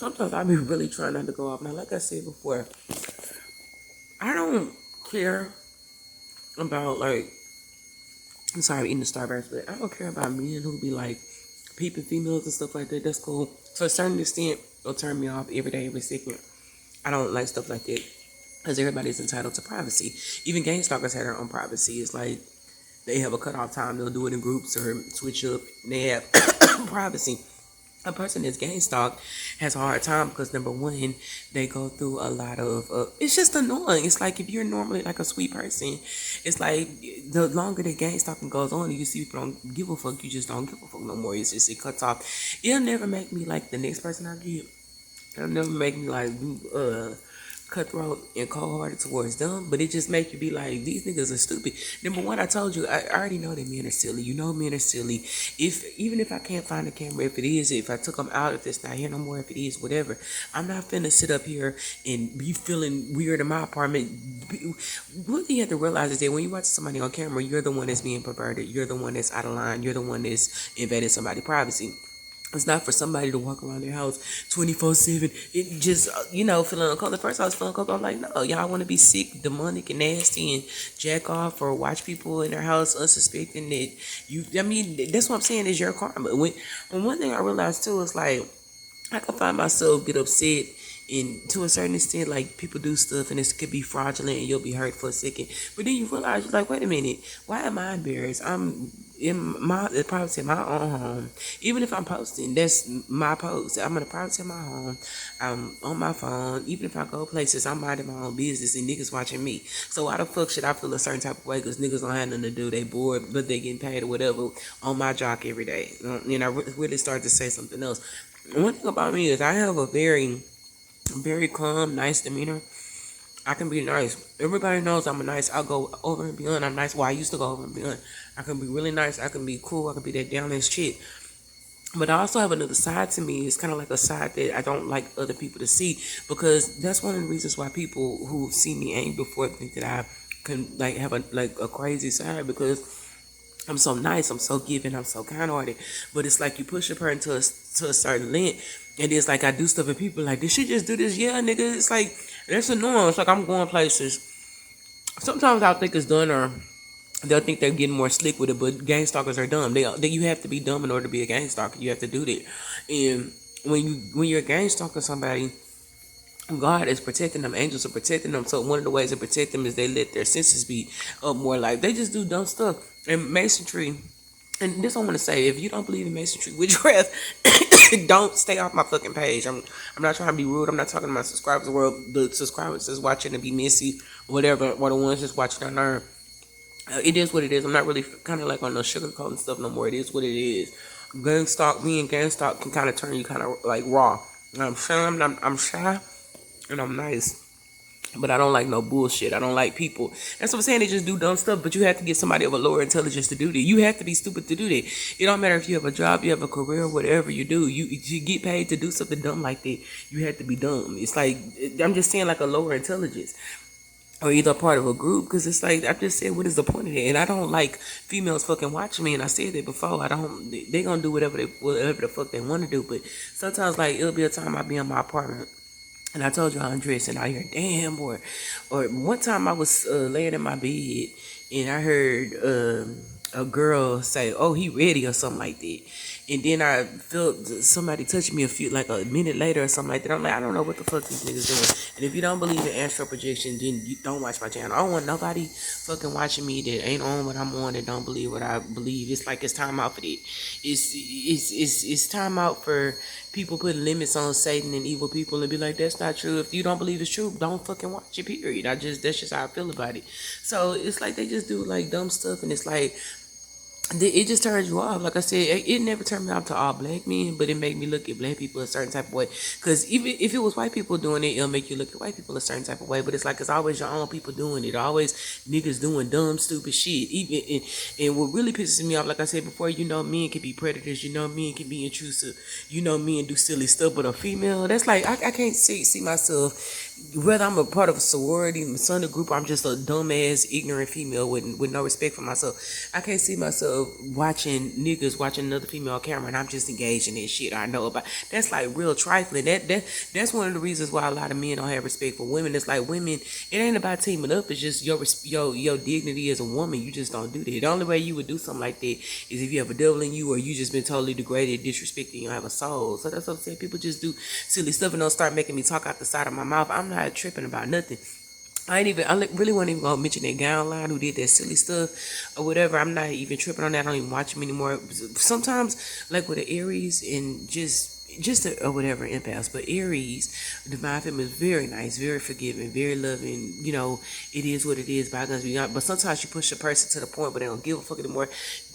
sometimes I be really trying not to go off. Now, like I said before, I don't care about like. I'm sorry, I'm eating the Starburst, but I don't care about men who be like peeping females and stuff like that. That's cool. To a certain extent, it'll turn me off every day, every second. I don't like stuff like that because everybody's entitled to privacy. Even gang stalkers have their own privacy. It's like they have a cutoff time. They'll do it in groups or switch up. They have privacy. A person that's gang stalked has a hard time because number one, they go through a lot of. It's just annoying. It's like if you're normally like a sweet person, it's like the longer the gang stalking goes on, you see people don't give a fuck. You just don't give a fuck no more. It's just it cuts off. It'll never make me like the next person I get. It'll never make me like cutthroat and cold-hearted towards them, but it just make you be like, these niggas are stupid. Number one, I told you, I already know that men are silly. You know men are silly. Even if I can't find the camera, if I took them out, if it's not here no more, if it is, whatever, I'm not finna sit up here and be feeling weird in my apartment. One thing you have to realize is that when you watch somebody on camera, you're the one that's being perverted. You're the one that's out of line. You're the one that's invading somebody's privacy. It's not for somebody to walk around their house 24/7. It just, feeling uncomfortable. At first, I was feeling uncomfortable. I'm like, no, y'all want to be sick, demonic, and nasty, and jack off or watch people in their house unsuspecting that you. I mean, that's what I'm saying is your karma. When one thing I realized too is like, I can find myself get upset. And to a certain extent, like people do stuff and it could be fraudulent and you'll be hurt for a second. But then you realize, you're like, wait a minute, why am I embarrassed? I'm in my privacy in my own home. Even if I'm posting, that's my post. I'm in the privacy of my home. I'm on my phone. Even if I go places, I'm minding my own business and niggas watching me. So why the fuck should I feel a certain type of way? Because niggas don't have nothing to do. They bored, but they getting paid or whatever on my jock every day. And I really started to say something else. One thing about me is I have a very calm, nice demeanor. I can be nice. Everybody knows I'm a nice. I'll go over and beyond. I'm nice. Well, I used to go over and beyond. I can be really nice. I can be cool. I can be that down ass chick. But I also have another side to me. It's kind of like a side that I don't like other people to see because that's one of the reasons why people who see me angry before think that I can like have a crazy side because I'm so nice, I'm so giving, I'm so kind-hearted. But it's like you push a person to a certain length, and it's like I do stuff and people are like, did she just do this? Yeah, nigga. It's like, that's annoying. It's like I'm going places. Sometimes I'll think it's done or they'll think they're getting more slick with it, but gang stalkers are dumb. You have to be dumb in order to be a gang stalker. You have to do that. And when you're a gang stalker somebody, God is protecting them. Angels are protecting them. So one of the ways to protect them is they let their senses be up more. Like they just do dumb stuff. And masonry, and this I want to say, if you don't believe in masonry, witchcraft, don't stay off my fucking page. I'm not trying to be rude. I'm not talking to my subscribers. The subscribers that's watching to be messy, whatever, or the ones just watching to learn. It is what it is. I'm not really kind of like on the sugarcoating stuff no more. It is what it is. Being gang stalk can kind of turn you kind of like raw. And I'm shy and I'm nice. But I don't like no bullshit. I don't like people. That's what I'm saying. They just do dumb stuff. But you have to get somebody of a lower intelligence to do that. You have to be stupid to do that. It don't matter if you have a job, you have a career, whatever you do. You get paid to do something dumb like that. You have to be dumb. It's like, I'm just saying like a lower intelligence. Or either part of a group. Because it's like, I just said, what is the point of that? And I don't like females fucking watching me. And I said that before. They gonna do whatever the fuck they want to do. But sometimes like, it'll be a time I'll be in my apartment. And I told you I'm dressed and I hear damn or one time I was laying in my bed and I heard a girl say, oh, he ready or something like that. And then I felt somebody touch me a minute later or something like that. I'm like, I don't know what the fuck these niggas doing. And if you don't believe in astral projection, then you don't watch my channel. I don't want nobody fucking watching me that ain't on what I'm on, that don't believe what I believe. It's like it's time out for that. It's time out for people putting limits on Satan and evil people and be like, that's not true. If you don't believe it's true, don't fucking watch it, period. That's just how I feel about it. So it's like they just do like dumb stuff and it's like, it just turns you off. Like I said, it never turned me off to all black men, but it made me look at black people a certain type of way. Because even if it was white people doing it, it'll make you look at white people a certain type of way. But it's like it's always your own people doing it. Always niggas doing dumb, stupid shit. And what really pisses me off, like I said before, men can be predators. Men can be intrusive. Men do silly stuff. But a female, that's like I can't see myself. Whether I'm a part of a sorority, Sunday group, I'm just a dumbass, ignorant female with no respect for myself. I can't see myself of watching niggas watching another female on camera, and I'm just engaged in that shit. I know about that's like real trifling. That's one of the reasons why a lot of men don't have respect for women. It's like women, it ain't about teaming up. It's just your dignity as a woman. You just don't do that. The only way you would do something like that is if you have a devil in you, or you just been totally degraded, disrespected, and you don't have a soul. So that's what I'm saying. People just do silly stuff and don't start making me talk out the side of my mouth. I'm not tripping about nothing. Really wasn't even gonna mention that gown line who did that silly stuff or whatever. I'm not even tripping on that. I don't even watch him anymore. Sometimes, like with the Aries and or whatever, empaths, but Aries, divine feminine is very nice, very forgiving, very loving. You know, it is what it is. Bygones be gone. But sometimes you push a person to the point, but they don't give a fuck anymore.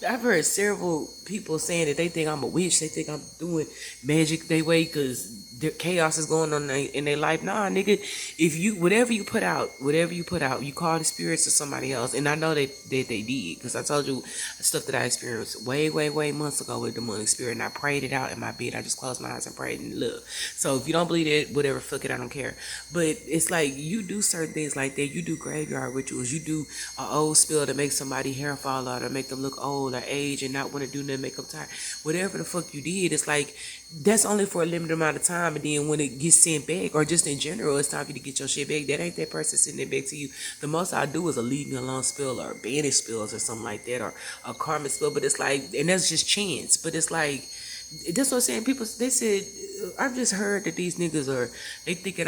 I've heard several people saying that they think I'm a witch. They think I'm doing magic they way because the chaos is going on in their life. Nah, nigga, if you whatever you put out, you call the spirits to somebody else. And I know that they did, because I told you stuff that I experienced way months ago with the demonic spirit, and I prayed it out in my bed. I just closed my eyes and prayed and look. So if you don't believe it, whatever, fuck it, I don't care. But it's like you do certain things like that. You do graveyard rituals. You do an old spell to make somebody hair fall out or make them look old or age and not want to do nothing, make them tired. Whatever the fuck you did, it's like that's only for a limited amount of time, and then when it gets sent back, or just in general, it's time for you to get your shit back. That ain't that person sending it back to you. The most I do is a leave me alone spell, or banish spells, or something like that, or a karmic spell. But it's like, and that's just chance. But it's like, that's what I'm saying. People, they said, I've just heard that these niggas they thinking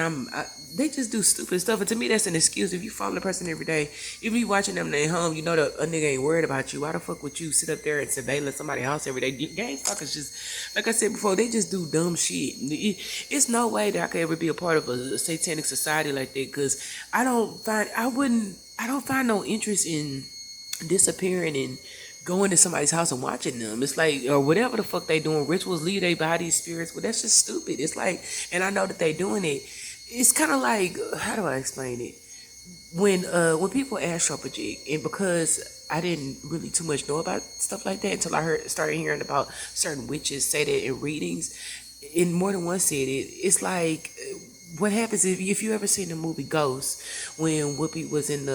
they just do stupid stuff. And to me, that's an excuse. If you follow the person every day, even you watching them at home, you know that a nigga ain't worried about you. Why the fuck would you sit up there and surveillance somebody's house every day? Gang fuckers just, like I said before, they just do dumb shit. It's no way that I could ever be a part of a satanic society like that, because I don't find no interest in disappearing and going to somebody's house and watching them. It's like, or whatever the fuck they doing, rituals, leave their bodies, spirits, but that's just stupid. It's like, and I know that they doing it. It's kind of like, how do I explain it? When people astral project, and because I didn't really too much know about stuff like that until I started hearing about certain witches say that in readings, and more than one said it. It's like, what happens if you ever seen the movie Ghost, when Whoopi was in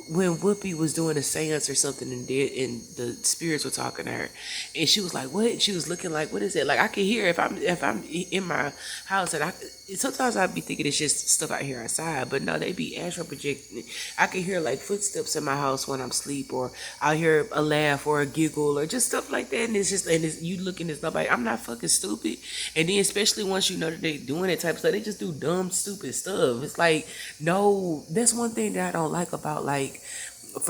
when Whoopi was doing a seance or something, and the spirits were talking to her, and she was like, "What?" She was looking like, "What is it?" Like, I can hear if I'm in my house, and sometimes I'd be thinking it's just stuff out here outside, but no, they be astral projecting. I can hear like footsteps in my house when I'm asleep, or I'll hear a laugh or a giggle or just stuff like that, and you looking at nobody. I'm not fucking stupid, and then especially once you know that they doing that type of stuff, they just do dumb, stupid stuff. It's like, no, that's one thing that I don't like about, like,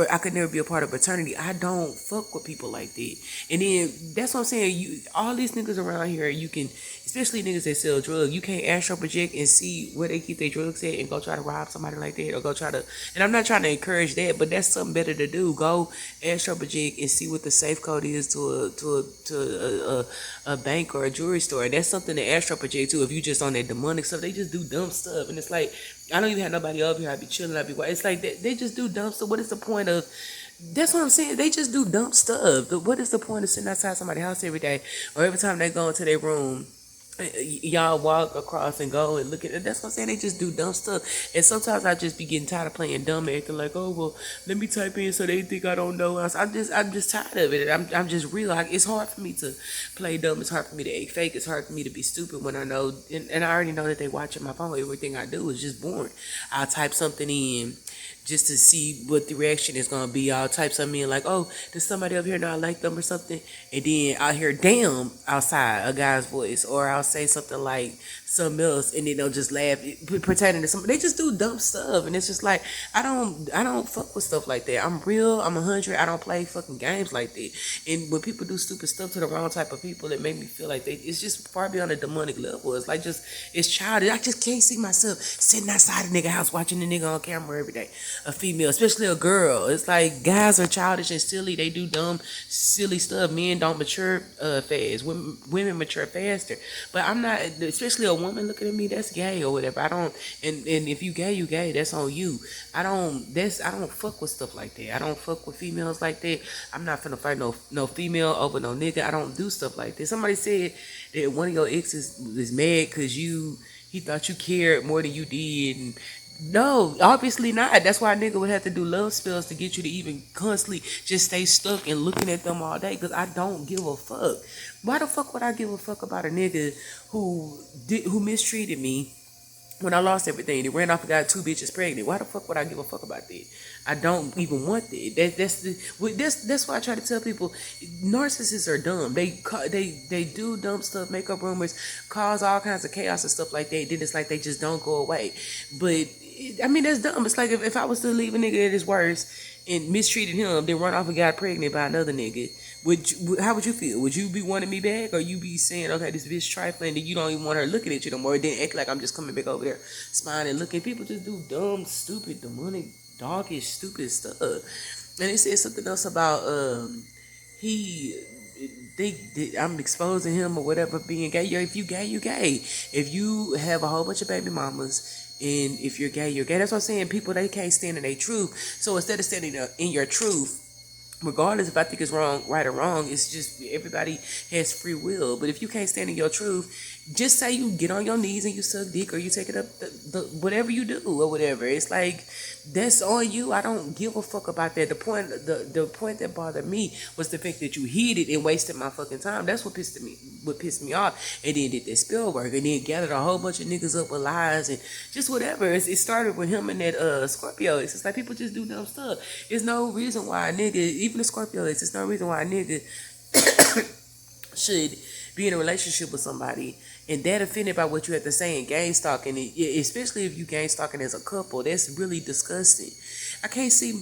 I could never be a part of fraternity. I don't fuck with people like that. And then that's what I'm saying. All these niggas around here, you can, especially niggas that sell drugs, you can't astral project and see where they keep their drugs at and go try to rob somebody like that, or go try to. And I'm not trying to encourage that, but that's something better to do. Go astral project and see what the safe code is to a bank or a jewelry store. And that's something to astral project too. If you just on that demonic stuff, they just do dumb stuff, and it's like, I don't even have nobody over here. I be chilling. I be white. It's like they just do dumb stuff. What is the point of? That's what I'm saying. They just do dumb stuff. What is the point of sitting outside somebody's house every day, or every time they go into their room? Y'all walk across and go and look at it. That's what I'm saying. They just do dumb stuff. And sometimes I just be getting tired of playing dumb, acting like, oh well, let me type in so they think I don't know. I'm just tired of it. I'm just real. Like, it's hard for me to play dumb. It's hard for me to act fake. It's hard for me to be stupid when I know, and I already know that they watching my phone. Everything I do is just boring. I'll type something in just to see what the reaction is gonna be. I'll type something in like, oh, there's somebody up here now I like them or something, and then I'll hear damn outside a guy's voice, or I'll say something like something else, and then they'll just laugh pertaining to something. They just do dumb stuff, and it's just like, I don't fuck with stuff like that. I'm real. I'm 100. I don't play fucking games like that. And when people do stupid stuff to the wrong type of people, it make me feel like it's just far beyond a demonic level. It's like, it's childish. I just can't see myself sitting outside a nigga house watching the nigga on camera every day. A female, especially a girl. It's like, guys are childish and silly. They do dumb, silly stuff. Men don't mature fast. Women mature faster. But I'm not, especially a woman looking at me, that's gay or whatever. I don't, and if you gay, you gay. That's on you. I don't fuck with stuff like that. I don't fuck with females like that. I'm not finna fight no female over no nigga. I don't do stuff like that. Somebody said that one of your exes was mad because he thought you cared more than you did, and No, obviously not. That's why a nigga would have to do love spells to get you to even constantly just stay stuck and looking at them all day. Cause I don't give a fuck. Why the fuck would I give a fuck about a nigga who mistreated me when I lost everything? They ran off and got two bitches pregnant. Why the fuck would I give a fuck about that? I don't even want that. That's why I try to tell people, narcissists are dumb. They do dumb stuff, make up rumors, cause all kinds of chaos and stuff like that. Then it's like they just don't go away. But I mean, that's dumb. It's like if I was to leave a nigga at his worst and mistreated him, then run off and got pregnant by another nigga, how would you feel? Would you be wanting me back, or you be saying, okay, this bitch trifling, and you don't even want her looking at you no more? Then act like I'm just coming back over there, smiling and looking. People just do dumb, stupid, demonic, doggish, stupid stuff. And it said something else about he. I'm exposing him or whatever being gay. If you gay, you gay. If you have a whole bunch of baby mamas, and if you're gay, you're gay. That's what I'm saying. People, they can't stand in their truth. So instead of standing in your truth, regardless if I think it's wrong, right or wrong, it's just everybody has free will. But if you can't stand in your truth, just say you get on your knees and you suck dick, or you take it up the whatever you do or whatever. It's like, that's on you. I don't give a fuck about that. The point that bothered me was the fact that you hid it and wasted my fucking time. That's what pissed me off. And then did that spill work, and then gathered a whole bunch of niggas up with lies and just whatever. It started with him and that Scorpio. It's just like people just do dumb stuff. There's no reason why a nigga, even the Scorpio, there's no reason why a nigga should be in a relationship with somebody and that offended by what you have to say and gang stalking, especially if you gang stalking as a couple. That's really disgusting. I can't see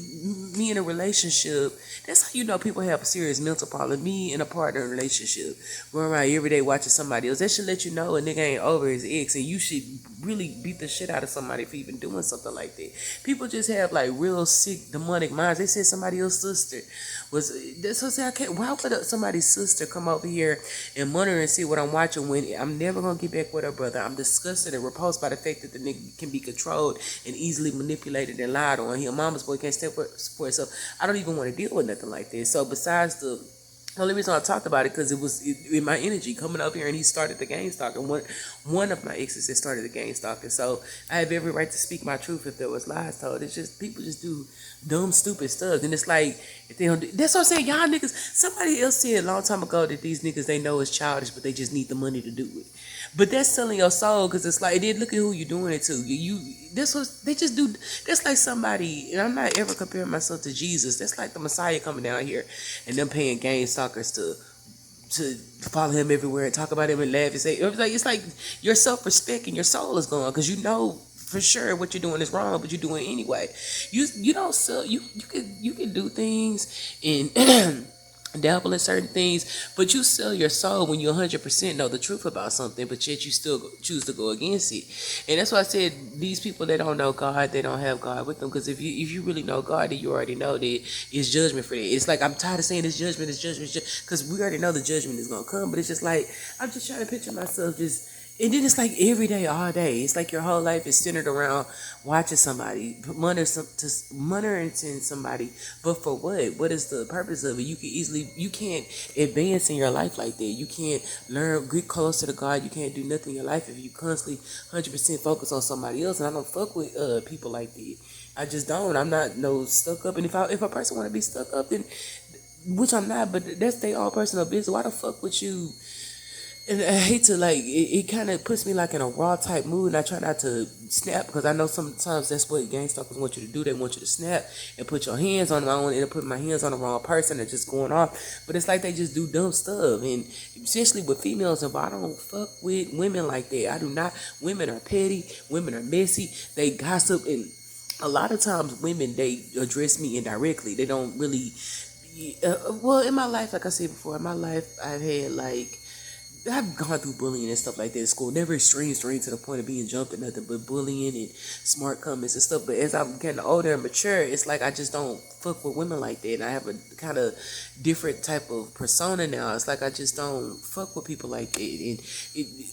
me in a relationship. That's how you know people have a serious mental problem. Me and a partner in a relationship, going around every day watching somebody else. That should let you know a nigga ain't over his ex, and you should really beat the shit out of somebody for even doing something like that. People just have like real sick demonic minds. They said somebody else's sister was. That's what I say. I can't. Why would somebody's sister come over here and monitor and see what I'm watching when I'm never gonna get back with her brother? I'm disgusted and repulsed by the fact that the nigga can be controlled and easily manipulated and lied on. He a mama's boy, can't stand for himself. I don't even want to deal with nothing like this. So besides the only reason I talked about it, because it was in my energy coming up here, and he started the game stalking. One of my exes that started the game stalking. So I have every right to speak my truth if there was lies told. It's just people just do dumb, stupid stuff, and it's like if they don't. That's what I'm saying, y'all niggas. Somebody else said a long time ago that these niggas, they know it's childish, but they just need the money to do it. But that's selling your soul, because it's like, then look at who you're doing it to. This was, they just do. That's like somebody, and I'm not ever comparing myself to Jesus. That's like the Messiah coming down here, and them paying game stalkers to follow him everywhere and talk about him and laugh and say, it's like your self-respect and your soul is gone, because you know for sure what you're doing is wrong, but you're doing it anyway. You don't sell. You can do things and dabble in certain things, but you sell your soul when you 100% know the truth about something, but yet you still choose to go against it. And that's why I said these people that don't know God, they don't have God with them, because if you really know God, then you already know that it's judgment for that. It's like, I'm tired of saying it's judgment, because we already know the judgment is going to come, but it's just like, I'm just trying to picture myself just. And then it's like every day, all day. It's like your whole life is centered around watching somebody, monitoring somebody. But for what? What is the purpose of it? You can't advance in your life like that. You can't get closer to God. You can't do nothing in your life if you constantly 100% focus on somebody else. And I don't fuck with people like that. I just don't. I'm not no stuck up. And if a person want to be stuck up, then, which I'm not, but that's their own personal business. Why the fuck would you? And I hate to it kind of puts me like in a raw type mood, and I try not to snap, because I know sometimes that's what gang stalkers want you to do. They want you to snap and put your hands on them. I don't end up putting my hands on the wrong person and just going off. But it's like they just do dumb stuff, and especially with females. If I don't fuck with women like that, I do not. Women are petty. Women are messy. They gossip, and a lot of times women, they address me indirectly. They don't really. Well, in my life, like I said before, in my life I've had I've gone through bullying and stuff like that in school. Never extreme to the point of being jumped and nothing, but bullying and smart comments and stuff. But as I'm getting older and mature, it's like I just don't fuck with women like that. And I have a kind of different type of persona now. It's like I just don't fuck with people like that. And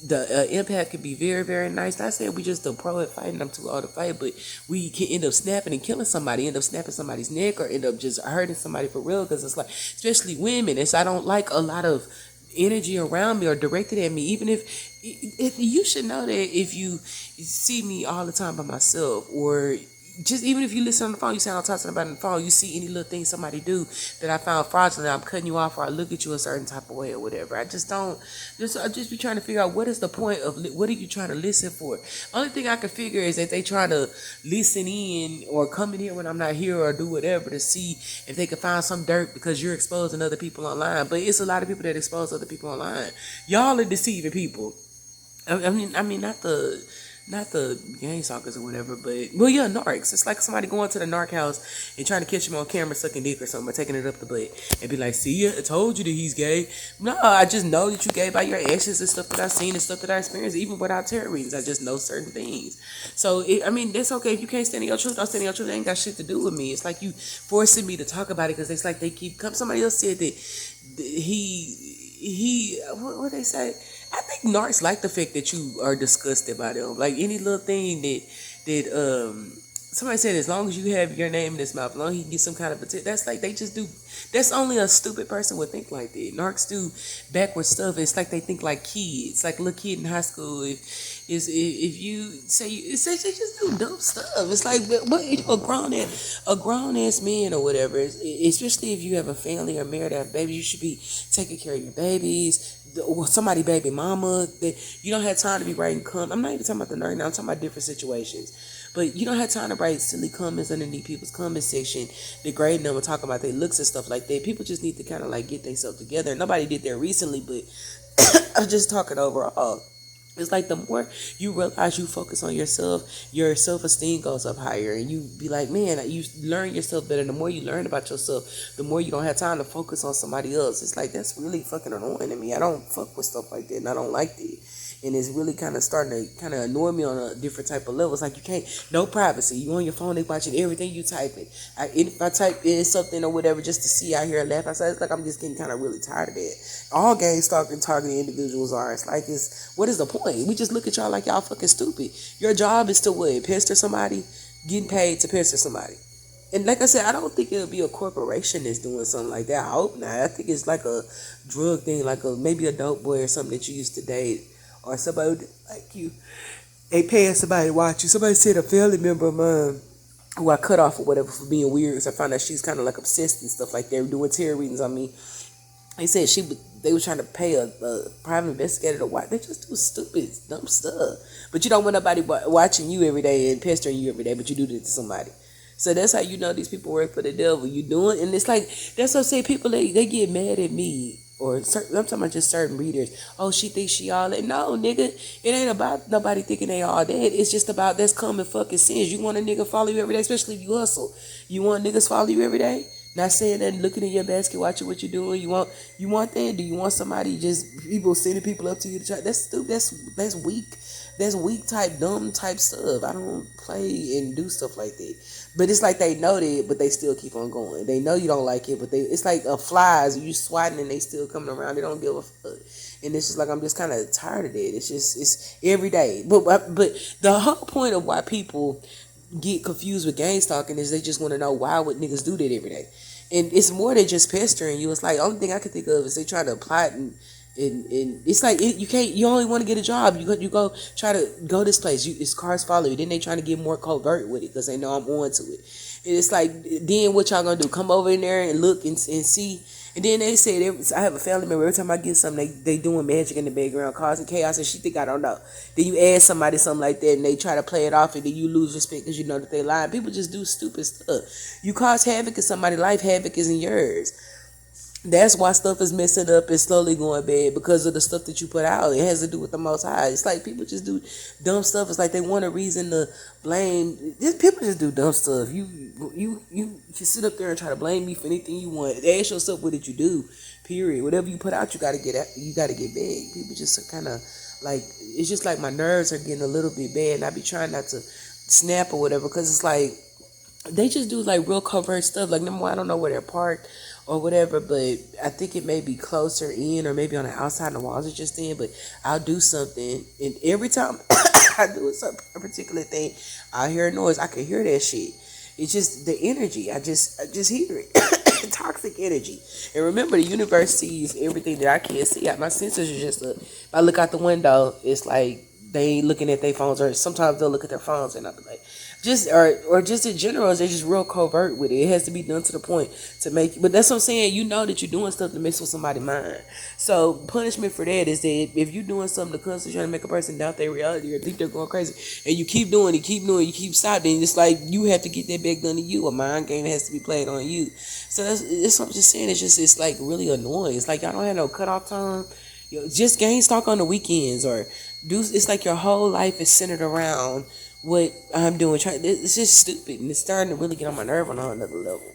the impact can be very, very nice. Not saying we just a pro at fighting. I'm too old to fight, but we can end up snapping and killing somebody, end up snapping somebody's neck, or end up just hurting somebody for real. Because it's like, especially women. I don't like a lot of energy around me or directed at me. Even if you should know that if you see me all the time by myself, or just even if you listen on the phone, you say I'm talking about on the phone, you see any little thing somebody do that I found fraudulent, I'm cutting you off, or I look at you a certain type of way or whatever. I just be trying to figure out what is the point of what are you trying to listen for. Only thing I can figure is that they trying to listen in or come in here when I'm not here or do whatever to see if they can find some dirt because you're exposing other people online. But it's a lot of people that expose other people online. Y'all are deceiving people. I mean, not the gang stalkers or whatever, but well, yeah, narcs. It's like somebody going to the narc house and trying to catch him on camera sucking dick or something, or taking it up the butt, and be like, "See, I told you that he's gay." No, I just know that you gay by your actions and stuff that I've seen and stuff that I experienced, even without tarot readings. I just know certain things. So, I mean, that's okay if you can't stand in your truth. Don't stand in your truth. It ain't got shit to do with me. It's like you forcing me to talk about it because it's like they keep coming. Somebody else said that what they say. I think narcs like the fact that you are disgusted by them. Like any little thing that somebody said, as long as you have your name in his mouth, as long as he can get some kind of attention, that's like they just do. That's only a stupid person would think like that. Narcs do backward stuff. It's like they think like kids, like a little kid in high school. If you say they just do dumb stuff. It's like what a grown ass man or whatever. Especially if you have a family or married or have babies, you should be taking care of your babies. Or somebody baby mama that you don't have time to be writing I'm not even talking about the nerd now, I'm talking about different situations. But you don't have time to write silly comments underneath people's comment section, degrading them and talking about their looks and stuff like that. People just need to kind of like get themselves together. Nobody did that recently, but I'm just talking overall. It's like the more you realize you focus on yourself, your self-esteem goes up higher, and you be like, man, you learn yourself better. The more you learn about yourself, the more you don't have time to focus on somebody else. It's like, that's really fucking annoying to me. I don't fuck with stuff like that, and I don't like that. And it's really kind of starting to kind of annoy me on a different type of level. It's like you can't, no privacy. You on your phone, they watching everything you typing. If I type in something or whatever just to see out here and laugh outside, it's like I'm just getting kind of really tired of that. All gang stalking targeting individuals are. It's like, what is the point? We just look at y'all like y'all fucking stupid. Your job is to what? Pester somebody, getting paid to pester somebody. And like I said, I don't think it'll be a corporation that's doing something like that. I hope not. I think it's like a drug thing, like maybe a dope boy or something that you used to date. Or somebody like you, they paying somebody to watch you. Somebody said a family member of mine who I cut off or whatever for being weird. So I found out she's kind of like obsessed and stuff like that, doing tarot readings on me. They said they were trying to pay a private investigator to watch. They just do stupid, dumb stuff. But you don't want nobody watching you every day and pestering you every day, but you do this to somebody. So that's how you know these people work for the devil. You doing, and it's like, that's what I say, people, they get mad at me. Or certain, I'm talking about just certain readers. Oh, she thinks she all that. No, nigga, it ain't about nobody thinking they all that. It's just about that's common fucking sense. You want a nigga follow you every day, especially if you hustle. You want niggas follow you every day? Not saying that, looking in your basket, watching what you're doing. You want that? Do you want somebody just people sending people up to you to try? That's stupid. That's weak. That's weak type, dumb type stuff. I don't play and do stuff like that. But it's like they know that, but they still keep on going. They know you don't like it, but it's like flies. You swatting and they still coming around. They don't give a fuck. And it's just like, I'm just kind of tired of that. It's every day. But the whole point of why people get confused with gang stalking is they just want to know why would niggas do that every day. And it's more than just pestering you. It's like, only thing I can think of is they try to plot and it's like you only want to get a job. You go try to go this place. It's cars follow you. Then they trying to get more covert with it because they know I'm on to it. And it's like, then what y'all gonna do? Come over in there and look and see. And then they say, I have a family member, every time I get something, they doing magic in the background, causing chaos, and she think I don't know. Then you ask somebody something like that, and they try to play it off, and then you lose respect because you know that they lying. People just do stupid stuff. You cause havoc in somebody's life, havoc isn't yours. That's why stuff is messing up and slowly going bad, because of the stuff that you put out. It has to do with the Most High. It's like people just do dumb stuff. It's like they want a reason to blame. People just do dumb stuff. You sit up there and try to blame me for anything you want. Ask yourself, what did you do? Period. Whatever you put out, you gotta get out. You gotta get big. People just kind of like, it's just like my nerves are getting a little bit bad, and I be trying not to snap or whatever, because it's like they just do like real covert stuff. Like, number one, I don't know where they're parked or whatever, but I think it may be closer in, or maybe on the outside, and the walls are just in. But I'll do something, and every time I do a particular thing, I hear a noise. I can hear that shit. It's just the energy. I just hear it. toxic energy. And remember, the universe sees everything that I can't see. My senses are just if I look out the window, it's like they ain't looking at their phones, or sometimes they'll look at their phones and nothing like just or just in general, they're just real covert with it. It has to be done to the point to make. But that's what I'm saying. You know that you're doing stuff to mess with somebody's mind. So punishment for that is that if you're doing something to constantly trying to make a person doubt their reality or think they're going crazy, and you keep doing it, you keep stopping, it's like you have to get that back done to you. A mind game has to be played on you. So that's what I'm just saying. It's like really annoying. It's like y'all don't have no cutoff time. Just gang stalk on the weekends or do. It's like your whole life is centered around what I'm doing. It's just stupid, and it's starting to really get on my nerve on another level.